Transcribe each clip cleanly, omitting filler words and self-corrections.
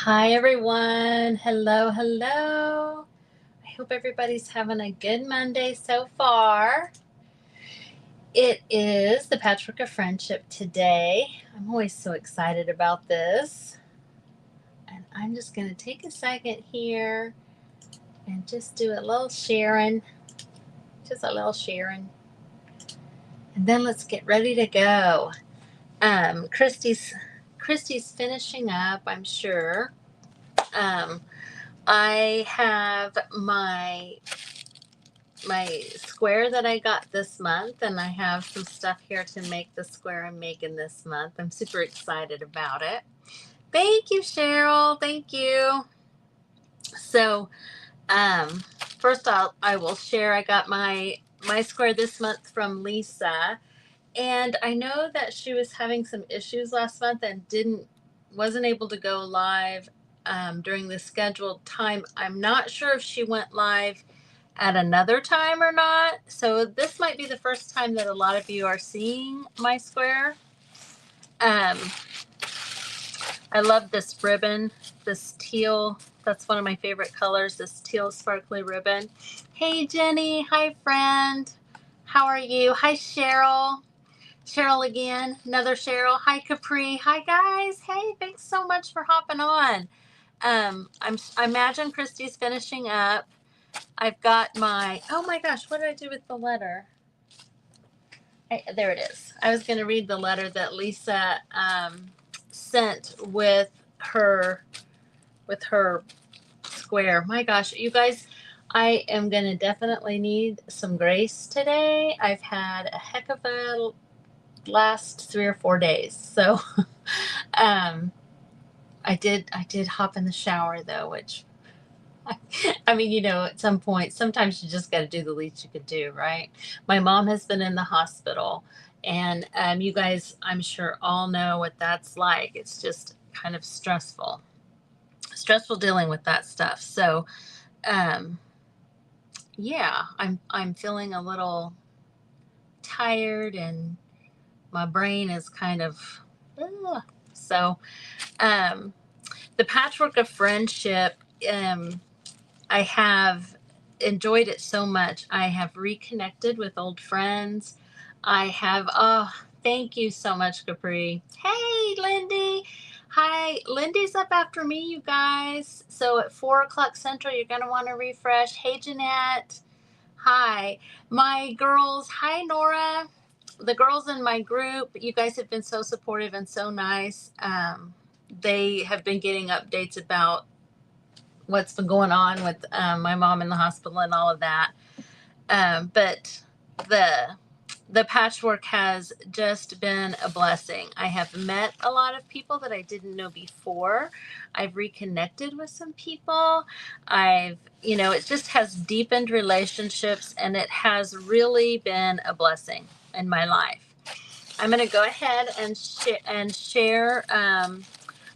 Hi, everyone. Hello, hello. I hope everybody's having a good Monday so far. It is the Patchwork of Friendship today. I'm always so excited about this. And I'm just going to take a second here and just do a little sharing. Just a little sharing. And then let's get ready to go. Christy's finishing up, I'm sure. I have my square that I got this month, and I have some stuff here to make the square I'm making this month. I'm super excited about it. Thank you, Cheryl. Thank you. So, um, first I will share. I got my square this month from Lisa, and I know that she was having some issues last month and wasn't able to go live during the scheduled time. I'm not sure if she went live at another time or not. So this might be the first time that a lot of you are seeing my square. I love this ribbon, this teal. That's one of my favorite colors, this teal sparkly ribbon. Hey, Jenny. Hi, friend. How are you? Hi, Cheryl. Cheryl again, another Cheryl. Hi, Capri. Hi, guys. Hey, thanks so much for hopping on. I imagine Christy's finishing up. I've got oh my gosh, what did I do with the letter? There it is. I was going to read the letter that Lisa sent with her square. My gosh, you guys, I am going to definitely need some grace today. I've had a heck of a last 3 or 4 days. So I did hop in the shower though, which I mean, at some point, sometimes you just got to do the least you could do, right? My mom has been in the hospital, and you guys, I'm sure, all know what that's like. It's just kind of stressful dealing with that stuff. So, yeah, I'm feeling a little tired, and my brain is kind of so. The Patchwork of Friendship. I have enjoyed it so much. I have reconnected with old friends. Thank you so much, Capri. Hey, Lindy. Hi, Lindy's up after me, you guys. So at 4 o'clock Central, you're going to want to refresh. Hey, Jeanette. Hi. My girls. Hi, Nora. The girls in my group, you guys have been so supportive and so nice. They have been getting updates about what's been going on with my mom in the hospital and all of that. But the patchwork has just been a blessing. I have met a lot of people that I didn't know before. I've reconnected with some people. It just has deepened relationships, and it has really been a blessing in my life. I'm going to go ahead and share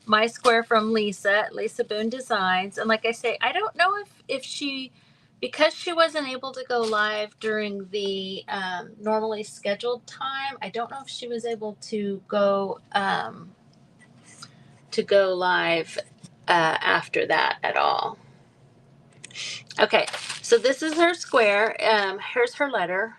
my square from Lisa Boone Designs. And like I say, I don't know if she, because she wasn't able to go live during the normally scheduled time, I don't know if she was able to go live after that at all. Okay, so this is her square. Here's her letter.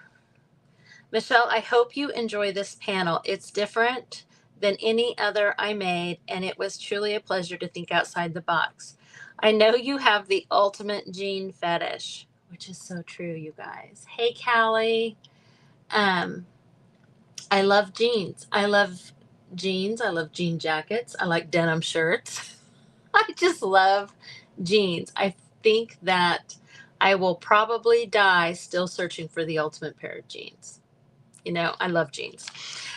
Michele, I hope you enjoy this panel. It's different than any other I made, and it was truly a pleasure to think outside the box. I know you have the ultimate jean fetish, which is so true, you guys. Hey, Callie. I love jeans. I love jeans. I love jean jackets. I like denim shirts. I just love jeans. I think that I will probably die still searching for the ultimate pair of jeans. I love jeans.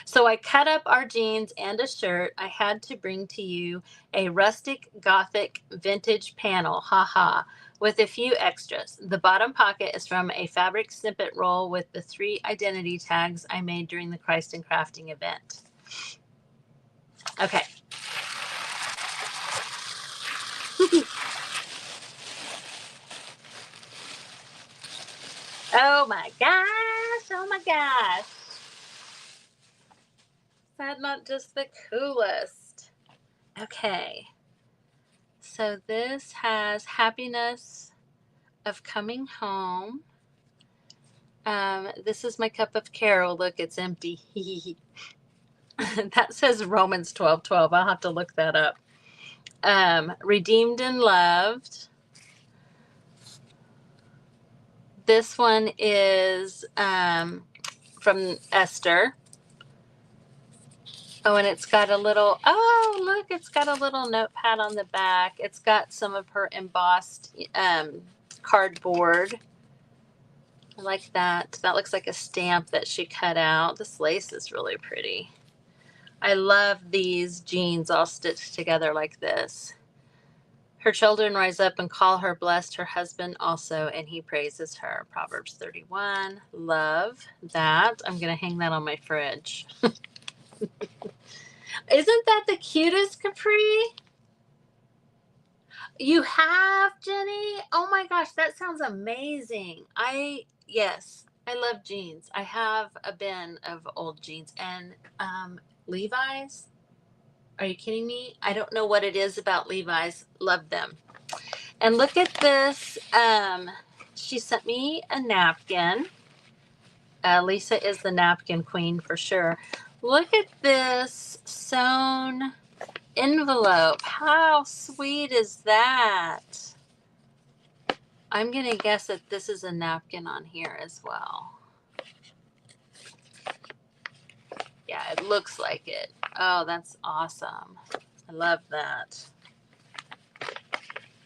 So I cut up our jeans and a shirt. I had to bring to you a rustic gothic vintage panel, haha, with a few extras. The bottom pocket is from a fabric snippet roll with the 3 identity tags I made during the Christ and Crafting event. Okay. Oh my gosh. Oh my gosh. Is that not just the coolest? Okay. So this has happiness of coming home. This is my cup of Carol. Look, it's empty. That says Romans 12:12. I'll have to look that up. Redeemed and loved. This one is from Esther. Oh, and it's got a little, oh, look, it's got a little notepad on the back. It's got some of her embossed cardboard. I like that. That looks like a stamp that she cut out. This lace is really pretty. I love these jeans all stitched together like this. Her children rise up and call her blessed, her husband also, and he praises her. Proverbs 31. Love that. I'm going to hang that on my fridge. Isn't that the cutest capri? You have, Jenny? Oh my gosh, that sounds amazing. Yes, I love jeans. I have a bin of old jeans and Levi's. Are you kidding me? I don't know what it is about Levi's. Love them. And look at this. She sent me a napkin. Lisa is the napkin queen for sure. Look at this sewn envelope. How sweet is that? I'm going to guess that this is a napkin on here as well. Yeah, it looks like it. Oh, that's awesome. I love that.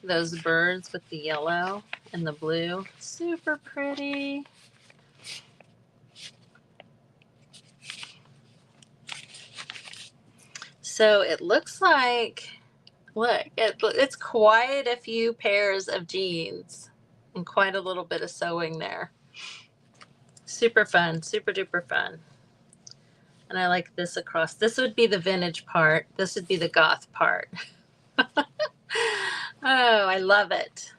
Those birds with the yellow and the blue. Super pretty. So it looks like, look, it's quite a few pairs of jeans and quite a little bit of sewing there. Super fun, super duper fun. And I like this across. This would be the vintage part. This would be the goth part. Oh, I love it.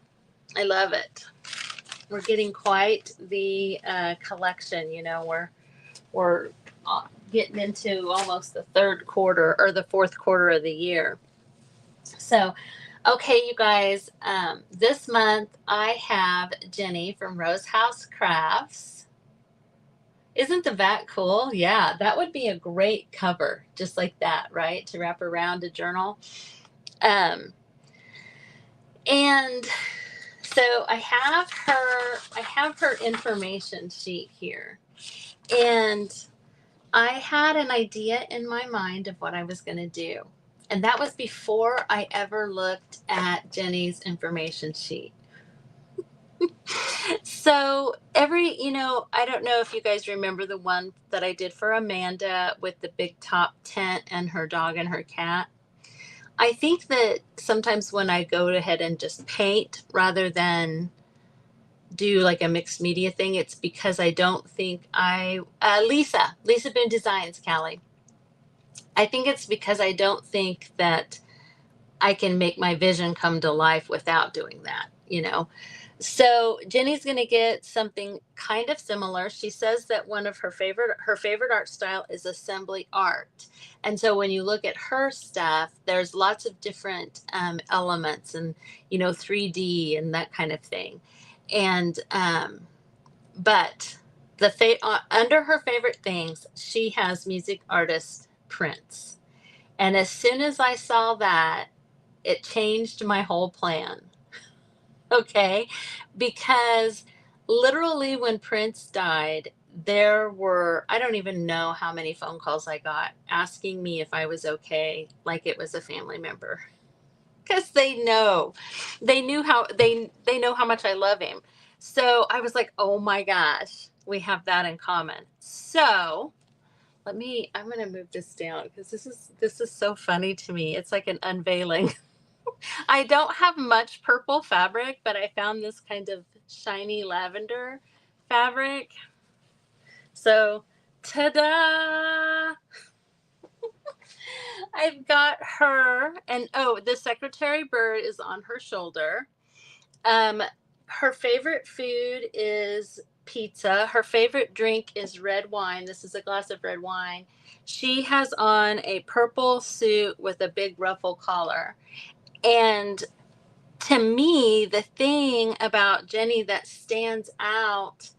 I love it. We're getting quite the collection. You know, we're getting into almost the third quarter or the fourth quarter of the year. So, okay, you guys, this month I have Jenny from Rose House Crafts. Isn't the back cool? Yeah, that would be a great cover, just like that, right? To wrap around a journal. And so I have her information sheet here. And I had an idea in my mind of what I was going to do. And that was before I ever looked at Jenny's information sheet. So I don't know if you guys remember the one that I did for Amanda with the big top tent and her dog and her cat. I think that sometimes when I go ahead and just paint rather than do like a mixed media thing, it's because I don't think Lisa Boone Designs, Callie. I think it's because I don't think that I can make my vision come to life without doing that, So Jenny's going to get something kind of similar. She says that one of her favorite art style is assembly art. And so when you look at her stuff, there's lots of different elements and, 3D and that kind of thing. And, but under her favorite things, she has music artist prints. And as soon as I saw that, it changed my whole plan. Okay, because literally when Prince died, there were, I don't even know how many phone calls I got asking me if I was okay, like it was a family member. Because they know how much I love him. So I was like, oh my gosh, we have that in common. So I'm going to move this down because this is so funny to me. It's like an unveiling. I don't have much purple fabric, but I found this kind of shiny lavender fabric. So, ta-da! I've got her, and the secretary bird is on her shoulder. Her favorite food is pizza. Her favorite drink is red wine. This is a glass of red wine. She has on a purple suit with a big ruffle collar. And to me, the thing about Jenny that stands out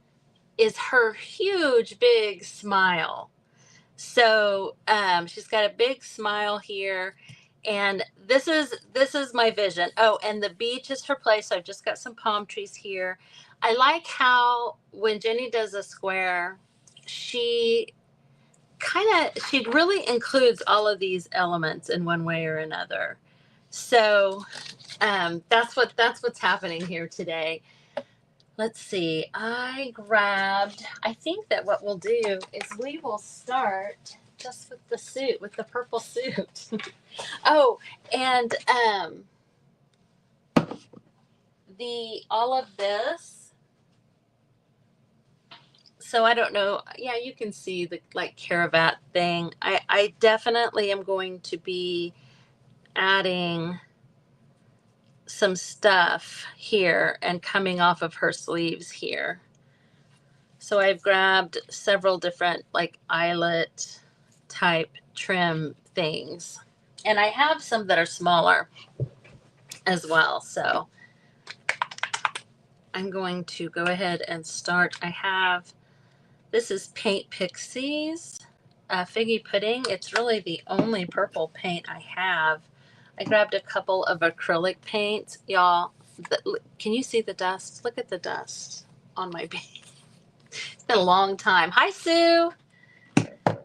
is her huge, big smile. So she's got a big smile here, and this is my vision. Oh, and the beach is her place. So I've just got some palm trees here. I like how when Jenny does a square, she really includes all of these elements in one way or another. So that's what's happening here today. Let's see. I think that what we'll do is we will start just with the suit, with the purple suit. Oh, and all of this. So I don't know. Yeah, you can see the like caravat thing. I definitely am going to be adding some stuff here and coming off of her sleeves here. So I've grabbed several different like eyelet type trim things. And I have some that are smaller as well. So I'm going to go ahead and start. This is Paint Pixies Figgy Pudding. It's really the only purple paint I have. I grabbed a couple of acrylic paints. Y'all, can you see the dust? Look at the dust on my paint. It's been a long time. Hi, Sue.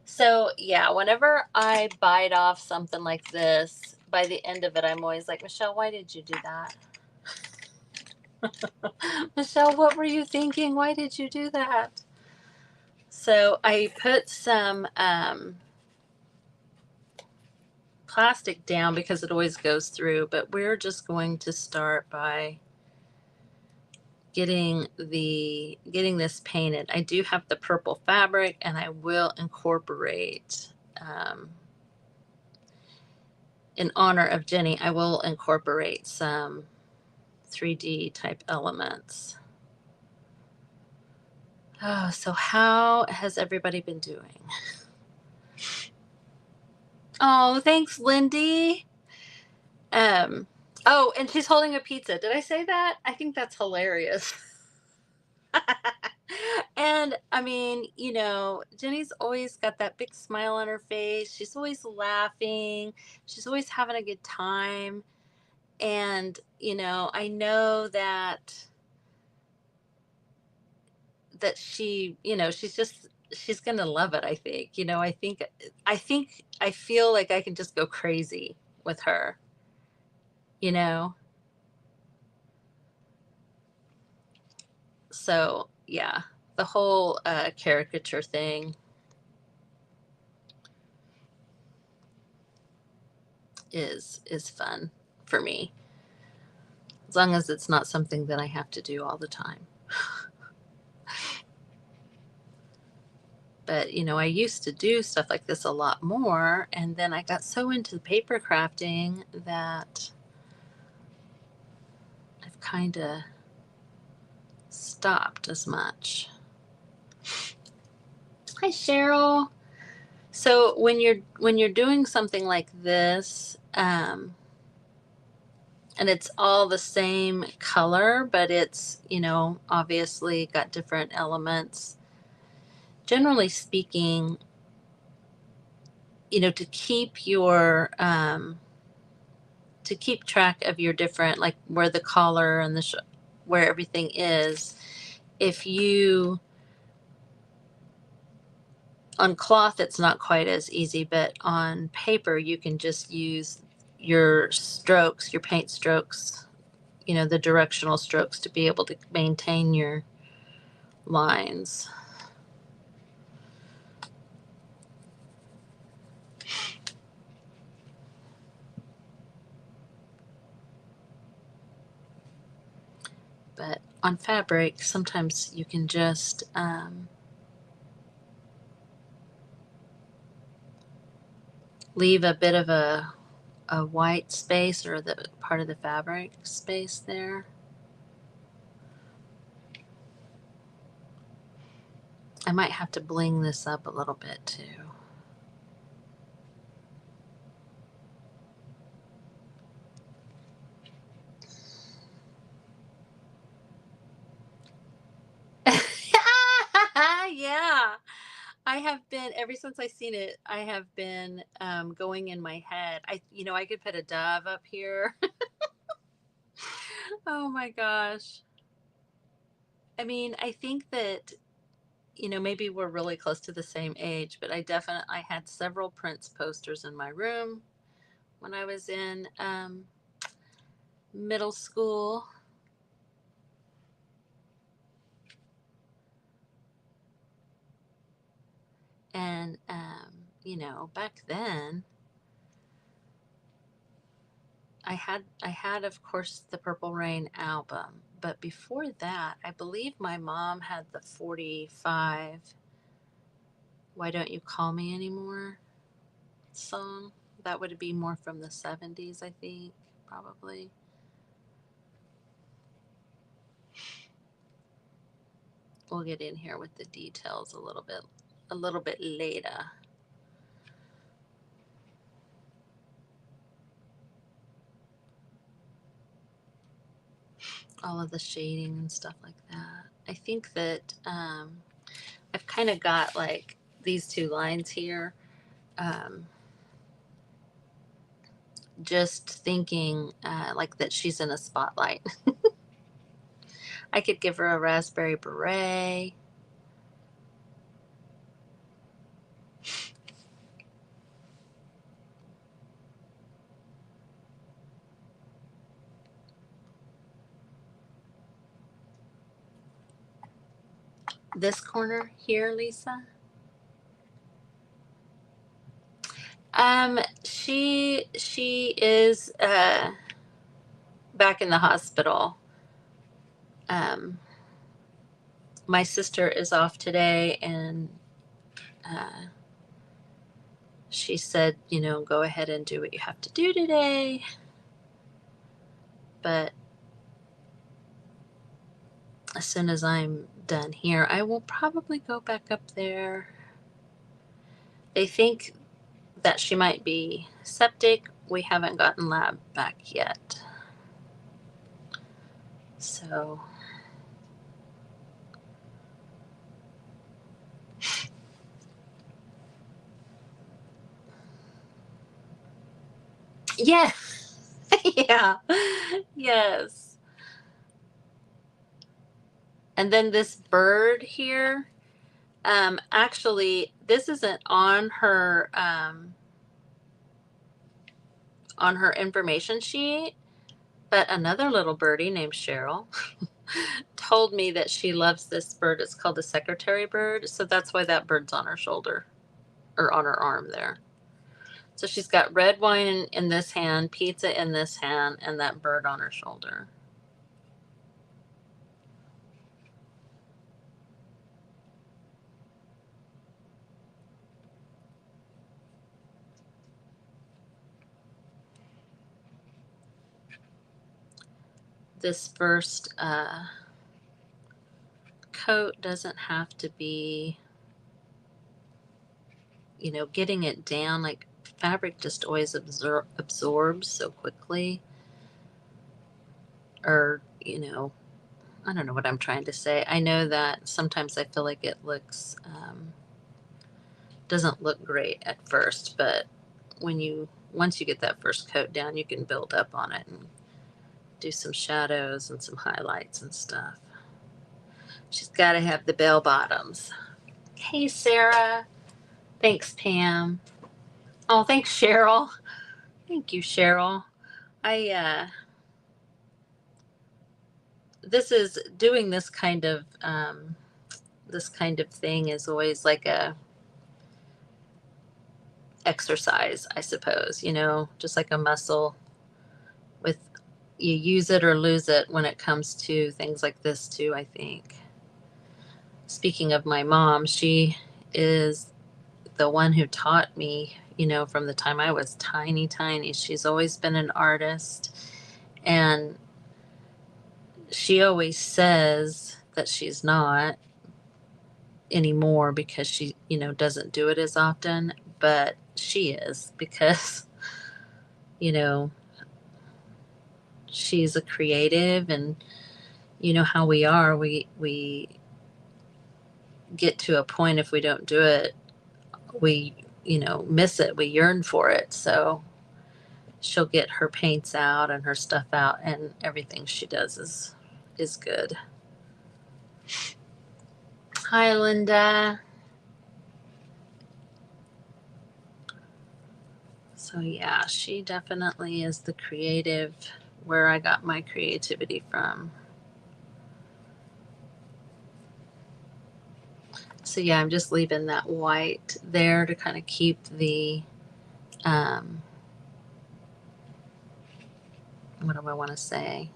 So yeah, whenever I bite off something like this, by the end of it, I'm always like, Michele, why did you do that? Michele, what were you thinking? Why did you do that? So I put some plastic down because it always goes through, but we're just going to start by getting this painted. I do have the purple fabric, and I will incorporate in honor of Jenny, I will incorporate some 3D type elements. Oh, so how has everybody been doing? Oh, thanks, Lindy. Oh, and she's holding a pizza. Did I say that? I think that's hilarious. And I mean, Jenny's always got that big smile on her face. She's always laughing. She's always having a good time. And, I know that she, she's going to love it. I think, I feel like I can just go crazy with her, So yeah, the whole caricature thing is fun for me, as long as it's not something that I have to do all the time. But I used to do stuff like this a lot more, and then I got so into paper crafting that I've kind of stopped as much. Hi, Cheryl. So when you're doing something like this, and it's all the same color, but it's, obviously got different elements. Generally speaking, to keep track of your different, like where the collar and where everything is, if you, on cloth, it's not quite as easy, but on paper, you can just use your strokes, your paint strokes, the directional strokes, to be able to maintain your lines. But on fabric, sometimes you can just leave a bit of a white space, or the part of the fabric space there. I might have to bling this up a little bit too. I have been, ever since I seen it, I have been going in my head. I could put a dove up here. Oh my gosh. I mean, I think that, maybe we're really close to the same age, but I had several Prince posters in my room when I was in middle school. And, back then I had, of course, the Purple Rain album, but before that, I believe my mom had the 45 Why Don't You Call Me Anymore song. That would be more from the 70s, I think, probably. We'll get in here with the details a little bit later. All of the shading and stuff like that. I think that I've kind of got like these two lines here. Um, just thinking like that she's in a spotlight. I could give her a raspberry beret. This corner here, Lisa. She is back in the hospital. Um, my sister is off today, and uh, she said, go ahead and do what you have to do today. But as soon as I'm done here, I will probably go back up there. They think that she might be septic. We haven't gotten lab back yet. So yeah. Yeah. Yes. And then this bird here, actually this isn't on her information sheet, but another little birdie named Cheryl told me that she loves this bird. It's called the secretary bird. So that's why that bird's on her shoulder or on her arm there. So she's got red wine in this hand, pizza in this hand, and that bird on her shoulder. This first coat doesn't have to be, getting it down. Like fabric just always absorbs so quickly. Or, I don't know what I'm trying to say. I know that sometimes I feel like it looks, doesn't look great at first, but once you get that first coat down, you can build up on it and do some shadows and some highlights and stuff. She's got to have the bell bottoms. Hey, Sarah. Thanks, Pam. Oh, thanks, Cheryl. Thank you, Cheryl. This is doing this kind of thing is always like a exercise, I suppose, just like a muscle. With you use it or lose it when it comes to things like this too, I think. Speaking of my mom, she is the one who taught me, from the time I was tiny. She's always been an artist, and she always says that she's not anymore because she, doesn't do it as often, but she is because, she's a creative, and how we are, we get to a point, if we don't do it we, miss it. We yearn for it. So she'll get her paints out and her stuff out, and everything she does is good. Hi, Linda. So yeah, she definitely is the creative, where I got my creativity from. So yeah, I'm just leaving that white there to kind of keep the, what do I want to say?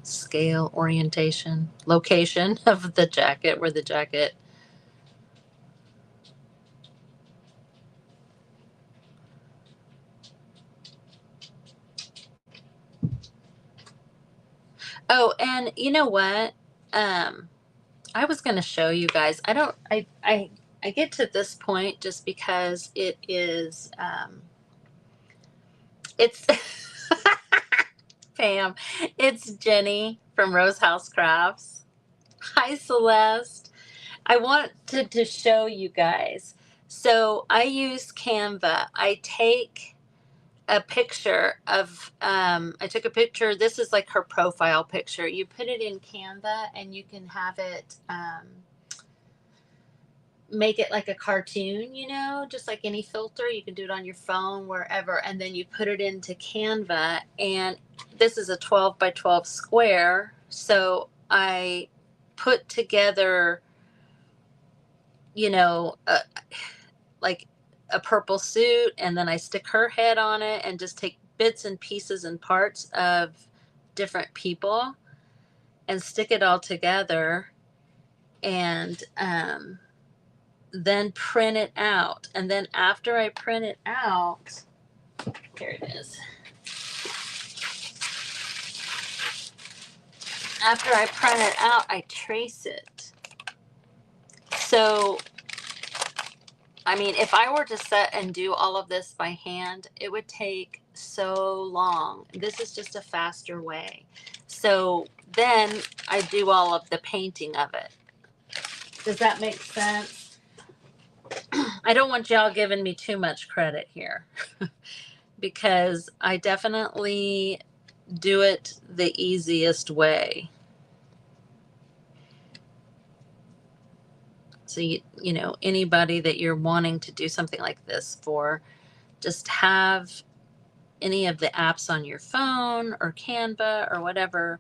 Scale, orientation, location of the jacket, where the jacket. Oh, and you know what? I was going to show you guys. I get to this point just because it is, it's, Pam, it's Jenny from Rose House Crafts. Hi, Celeste. I wanted to show you guys. So I use Canva. I take a picture of, I took a picture. This is like her profile picture. You put it in Canva and you can have it, make it like a cartoon, just like any filter. You can do it on your phone, wherever, and then you put it into Canva. And this is a 12 by 12 square. So I put together, like a purple suit, and then I stick her head on it and just take bits and pieces and parts of different people and stick it all together, and then print it out. And then after I print it out, here it is. After I print it out, I trace it. So, I mean, if I were to sit and do all of this by hand, it would take so long. This is just a faster way. So then I do all of the painting of it. Does that make sense? I don't want y'all giving me too much credit here because I definitely do it the easiest way. So, anybody that you're wanting to do something like this for, just have any of the apps on your phone or Canva or whatever,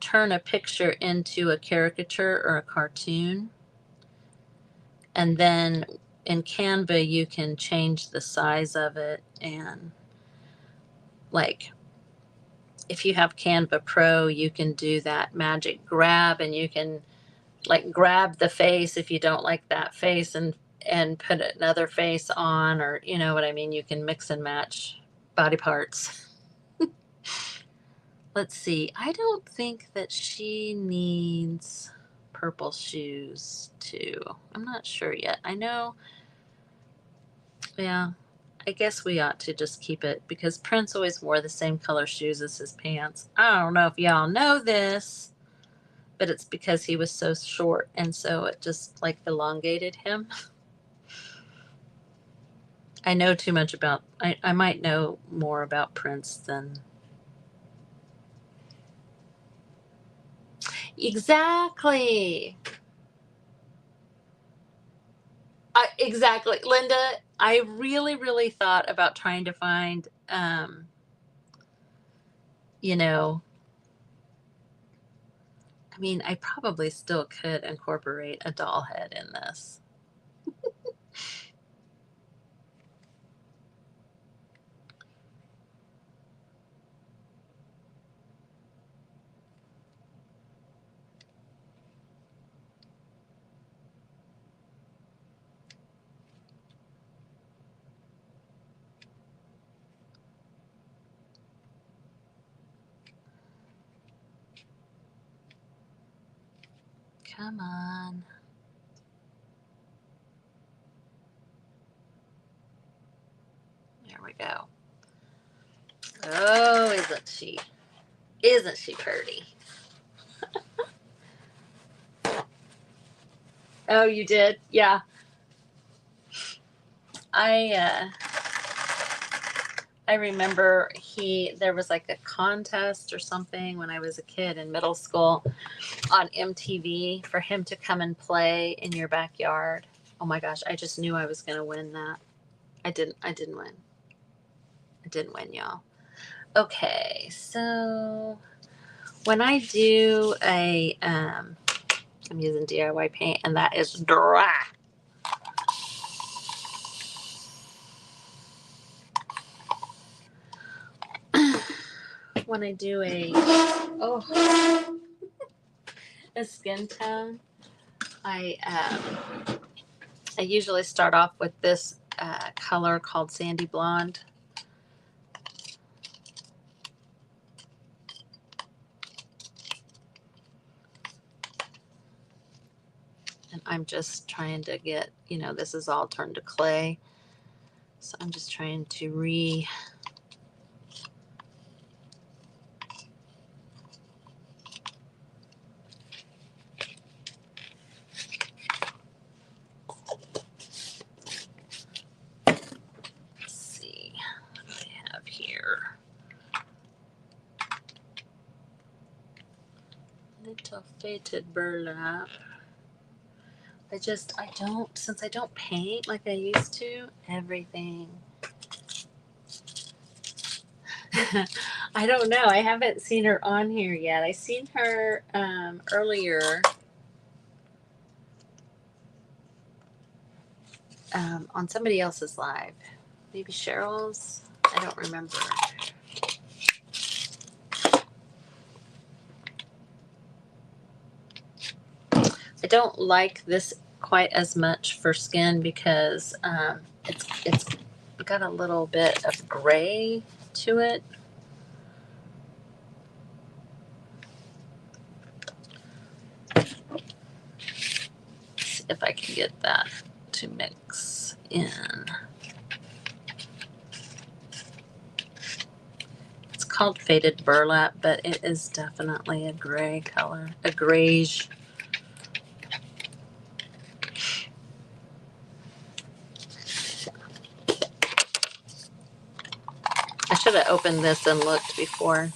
turn a picture into a caricature or a cartoon. And then in Canva, you can change the size of it. And like, if you have Canva Pro, you can do that magic grab, and you can like grab the face if you don't like that face and put another face on, or you know what I mean. You can mix and match body parts. Let's see. I don't think that she needs purple shoes too. I'm not sure yet. I know. Yeah. I guess we ought to just keep it because Prince always wore the same color shoes as his pants. I don't know if y'all know this, but it's because he was so short, and so it just like elongated him. I know too much about, I might know more about Prince than. Exactly. Exactly. Linda, I really, really thought about trying to find, I mean, I probably still could incorporate a doll head in this. Come on. There we go. Oh, isn't she pretty? Oh, you did? Yeah. I remember there was like a contest or something when I was a kid in middle school on MTV for him to come and play in your backyard. Oh my gosh, I just knew I was going to win that. I didn't win. I didn't win, y'all. Okay, so when I do I'm using DIY paint and that is dry. When I do a skin tone, I usually start off with this color called Sandy Blonde. And I'm just trying to get, this is all turned to clay. So I'm just trying to let's see what I have here. Little faded burlap. Since I don't paint like I used to, everything. I don't know. I haven't seen her on here yet. I seen her earlier on somebody else's live. Maybe Cheryl's? I don't remember. I don't like this quite as much for skin because it's got a little bit of gray to it. See if I can get that to mix in. It's called faded burlap, but it is definitely a gray color, a grayish. I should have opened this and looked before.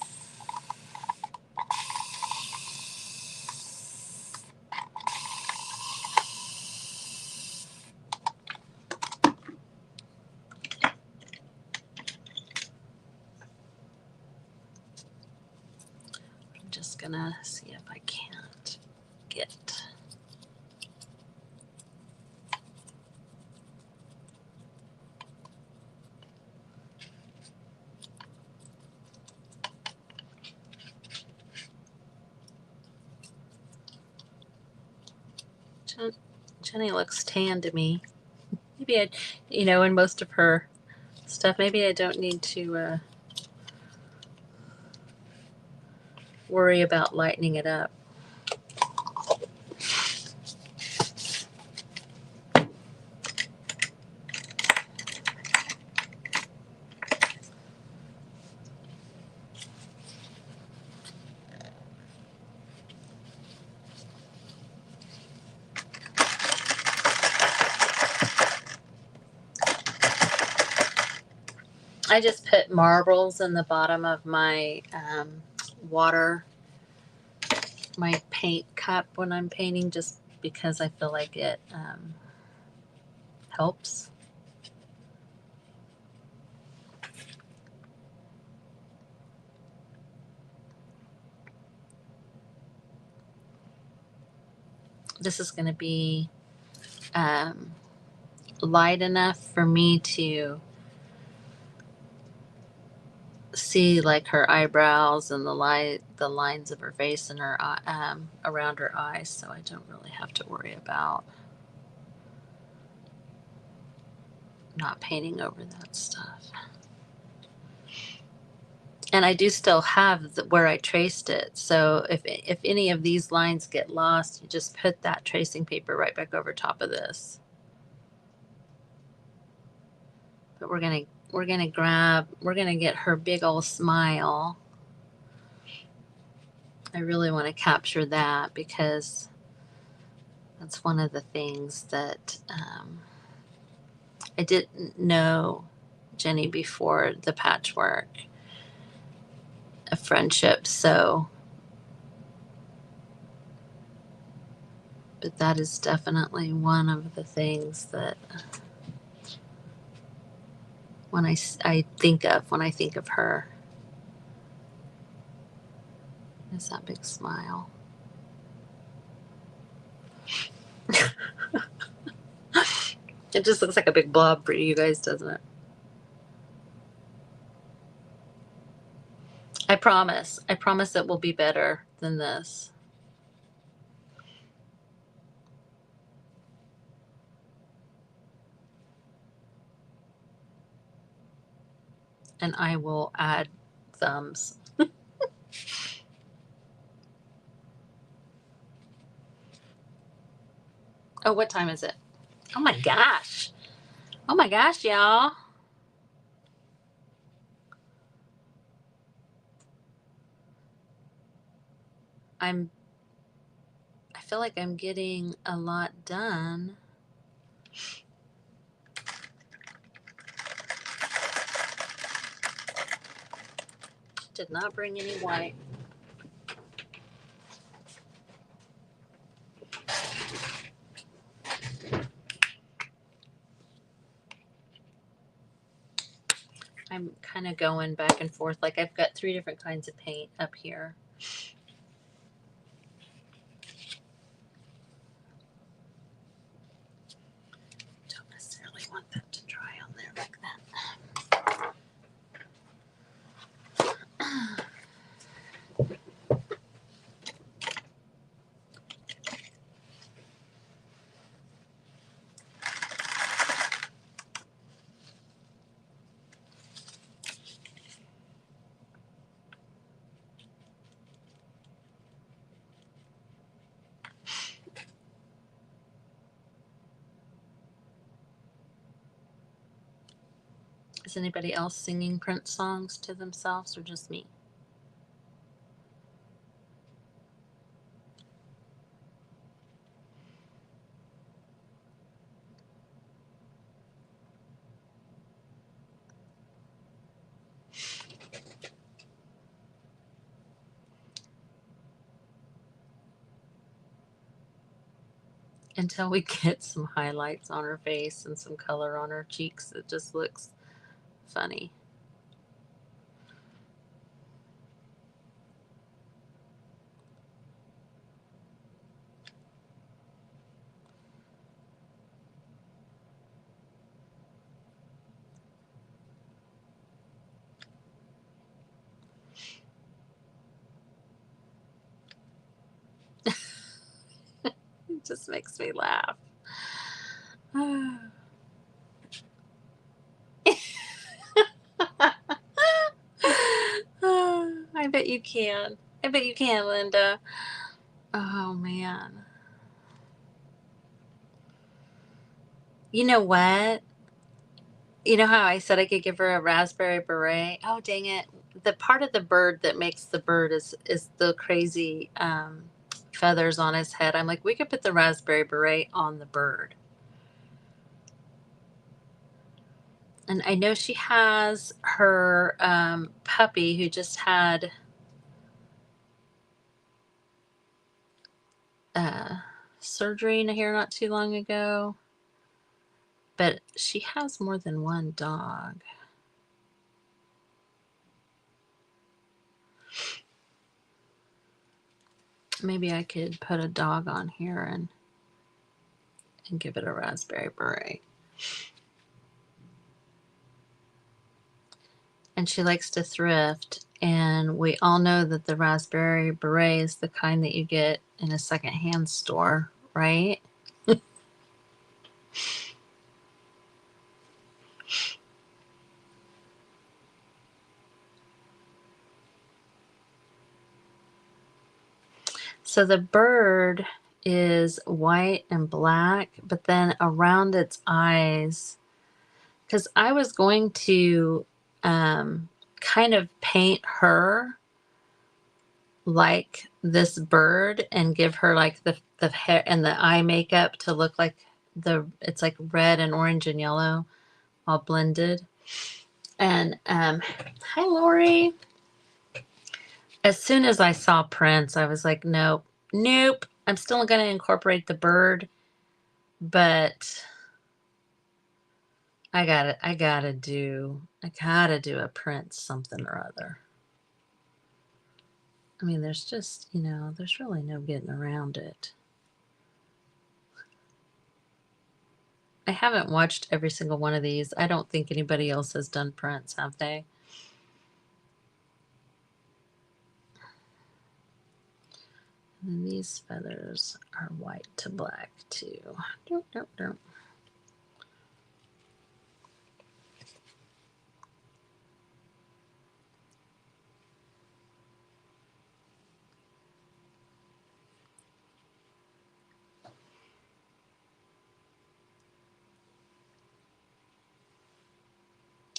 I'm just gonna see if I can't get. Jenny looks tan to me. Maybe in most of her stuff, maybe I don't need to worry about lightening it up. I just put marbles in the bottom of my water, my paint cup when I'm painting, just because I feel like it helps. This is going to be light enough for me to see like her eyebrows and the lines of her face and her around her eyes, so I don't really have to worry about not painting over that stuff. And I do still have where I traced it, so if any of these lines get lost, you just put that tracing paper right back over top of this. But we're gonna get her big old smile. I really want to capture that because that's one of the things that I didn't know Jenny before the Patchwork of Friendship, so, but that is definitely one of the things that when I think of when I think of her, is that big smile. It just looks like a big blob for you guys, doesn't it? I promise it will be better than this. And I will add thumbs. Oh, what time is it? Oh my gosh. Oh my gosh, y'all. I feel like I'm getting a lot done. Did not bring any white. I'm kind of going back and forth. Like I've got 3 different kinds of paint up here. Don't necessarily want that to dry on there like that. Is anybody else singing Prince songs to themselves or just me? Until we get some highlights on her face and some color on her cheeks, it just looks funny. It just makes me laugh. I bet you can. I bet you can, Linda. Oh, man. You know what? You know how I said I could give her a raspberry beret? Oh, dang it. The part of the bird that makes the bird is the crazy feathers on his head. I'm like, we could put the raspberry beret on the bird. And I know she has her puppy who just had surgery in here not too long ago. But she has more than one dog. Maybe I could put a dog on here and give it a raspberry beret. And she likes to thrift. And we all know that the raspberry beret is the kind that you get in a secondhand store, right? So the bird is white and black, but then around its eyes, because I was going to kind of paint her like this bird and give her like the hair and the eye makeup to look like it's like red and orange and yellow. all blended. And hi, Lori. As soon as I saw Prince, I was like, nope, nope. I'm still going to incorporate the bird, but I gotta do a Prince something or other. I mean, there's just, there's really no getting around it. I haven't watched every single one of these. I don't think anybody else has done Prince, have they? And these feathers are white to black too. Don't.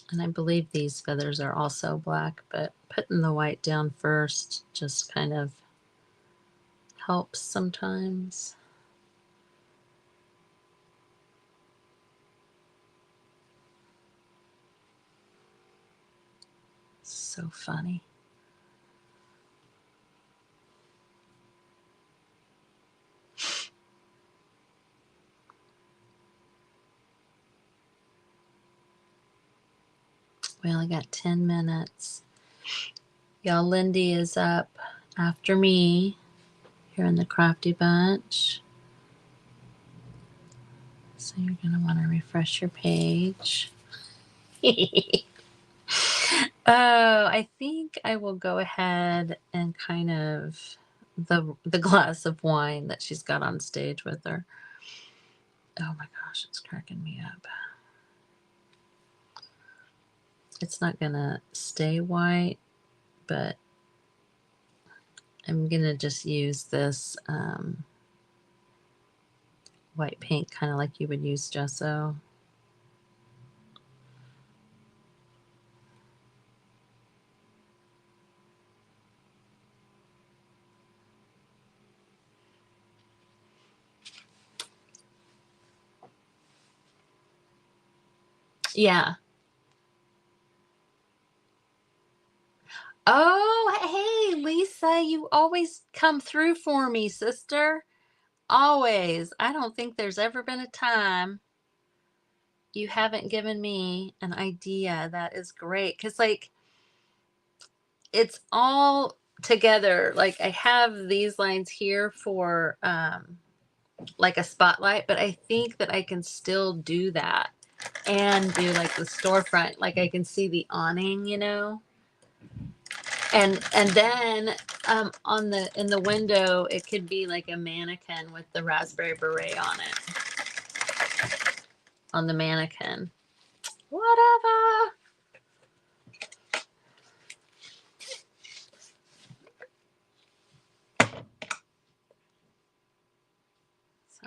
And I believe these feathers are also black, but putting the white down first just kind of helps sometimes. So funny. We only got 10 minutes. Y'all, Lindy is up after me here in the Crafty Bunch. So you're going to want to refresh your page. Oh, I think I will go ahead and kind of the glass of wine that she's got on stage with her. Oh my gosh, it's cracking me up. It's not gonna stay white, but I'm gonna just use this white paint, kind of like you would use gesso. Yeah. Oh, hey, Lisa, you always come through for me, sister. Always. I don't think there's ever been a time you haven't given me an idea. That is great. Because, like, it's all together. Like, I have these lines here for, like, a spotlight, but I think that I can still do that and do, like, the storefront. Like, I can see the awning, and then in the window it could be like a mannequin with the raspberry beret on it, on the mannequin. Whatever.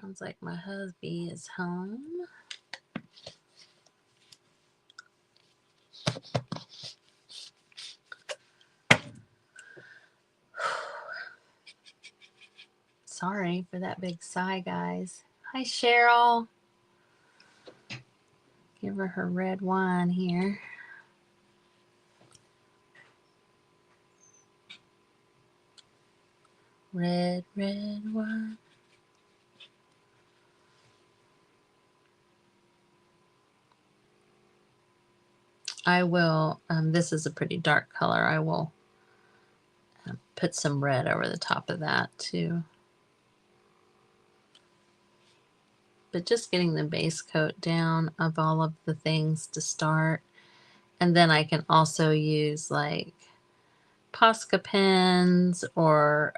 Sounds like my husband is home. Sorry for that big sigh, guys. Hi, Cheryl. Give her red wine here. Red wine. I will, this is a pretty dark color. I will put some red over the top of that too. But just getting the base coat down of all of the things to start. And then I can also use like Posca pens or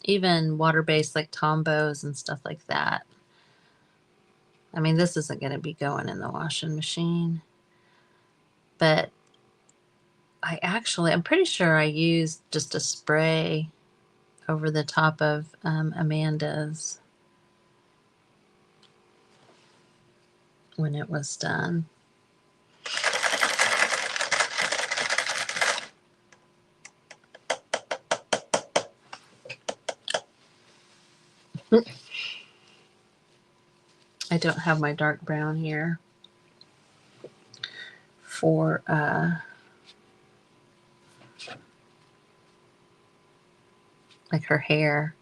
even water-based like Tombows and stuff like that. I mean, this isn't going to be going in the washing machine. But I'm pretty sure I used just a spray over the top of Amanda's when it was done. I don't have my dark brown here. for like her hair.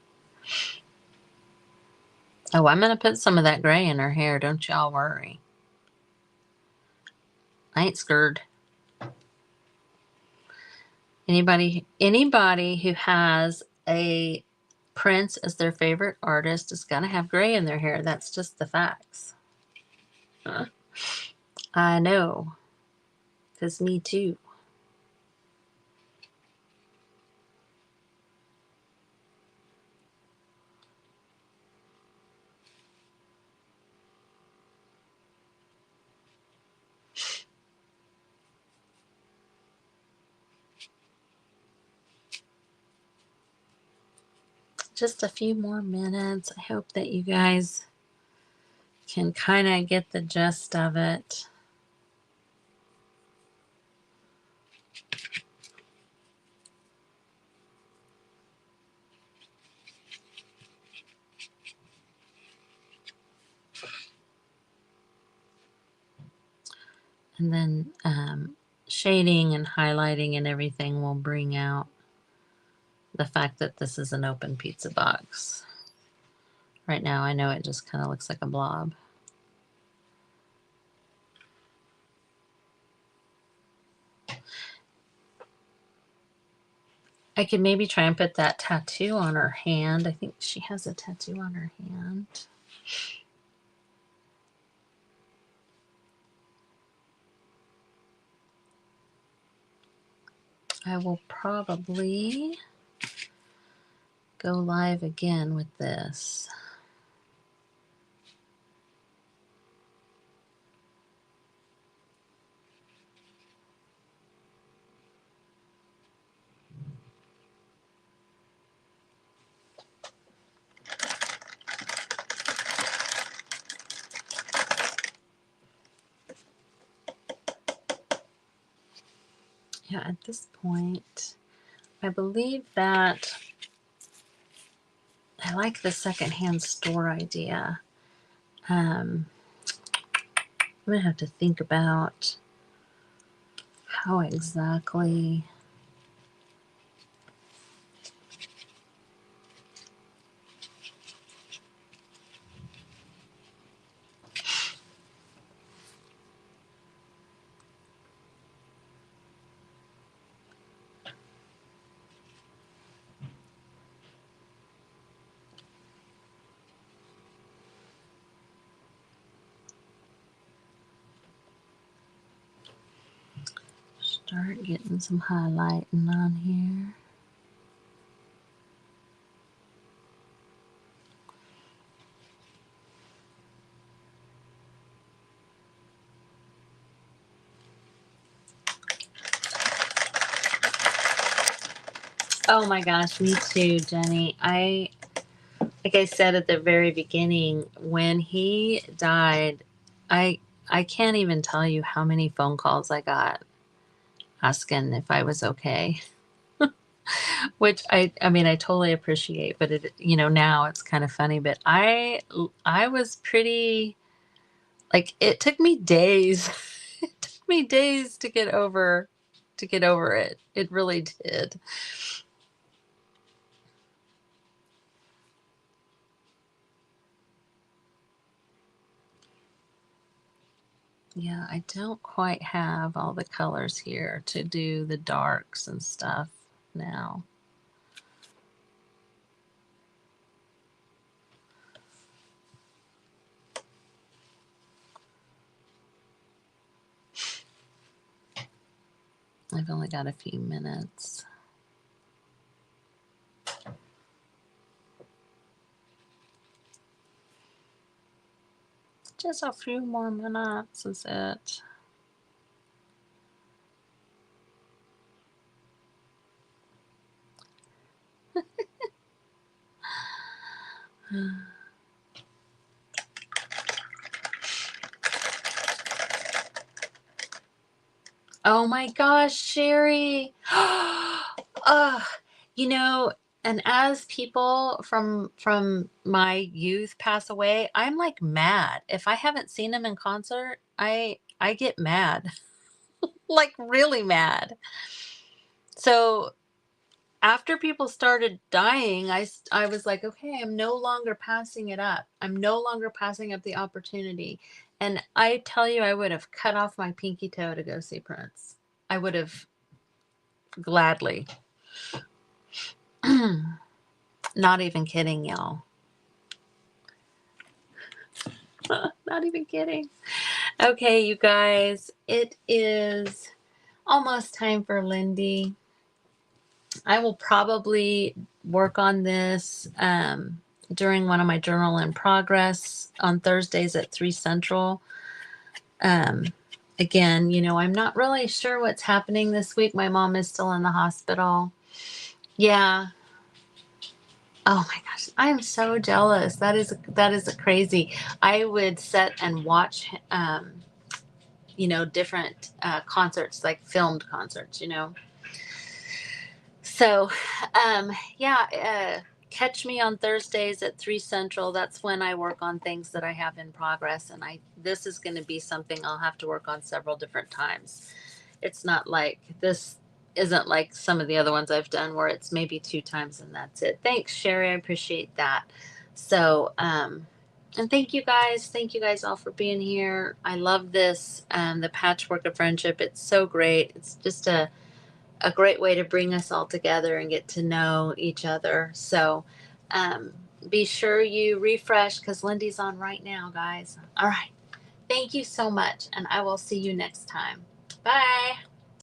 Oh, I'm gonna put some of that gray in her hair. Don't y'all worry. I ain't scared. Anybody who has a Prince as their favorite artist is gonna have gray in their hair. That's just the facts. I know, because me too. Just a few more minutes. I hope that you guys can kind of get the gist of it. And then shading and highlighting and everything will bring out the fact that this is an open pizza box. Right now, I know it just kind of looks like a blob. I could maybe try and put that tattoo on her hand. I think she has a tattoo on her hand. I will probably go live again with this. Yeah, at this point, I believe that I like the secondhand store idea. I'm going to have to think about how exactly. Start getting some highlighting on here. Oh my gosh, me too, Jenny. Like I said at the very beginning, when he died, I can't even tell you how many phone calls I got asking if I was okay. Which I mean I totally appreciate, but it now it's kind of funny, but I was pretty, like, it took me days. It took me days to get over it. It really did. Yeah, I don't quite have all the colors here to do the darks and stuff now. I've only got a few minutes. Just a few more minutes is it. Oh my gosh, Sherry. You know, and as people from my youth pass away, I'm like mad. If I haven't seen them in concert, I get mad. like really mad. So after people started dying, I was like, okay, I'm no longer passing it up. I'm no longer passing up the opportunity. And I tell you, I would have cut off my pinky toe to go see Prince. I would have gladly. Not even kidding, y'all. Not even kidding. Okay, you guys, it is almost time for Lindy. I will probably work on this during one of my journal in progress on Thursdays at 3 Central. Um, Again, I'm not really sure what's happening this week. My mom is still in the hospital. Yeah. Oh my gosh, I am so jealous. That is a crazy. I would sit and watch different concerts, like filmed concerts. So, yeah, catch me on Thursdays at 3 Central. That's when I work on things that I have in progress. And this is going to be something I'll have to work on several different times. It's not like this isn't like some of the other ones I've done where it's maybe 2 times and that's it. Thanks, Sherry. I appreciate that. So, and thank you guys. Thank you guys all for being here. I love this, the Patchwork of Friendship. It's so great. It's just a great way to bring us all together and get to know each other. So be sure you refresh because Lindy's on right now, guys. All right. Thank you so much. And I will see you next time. Bye.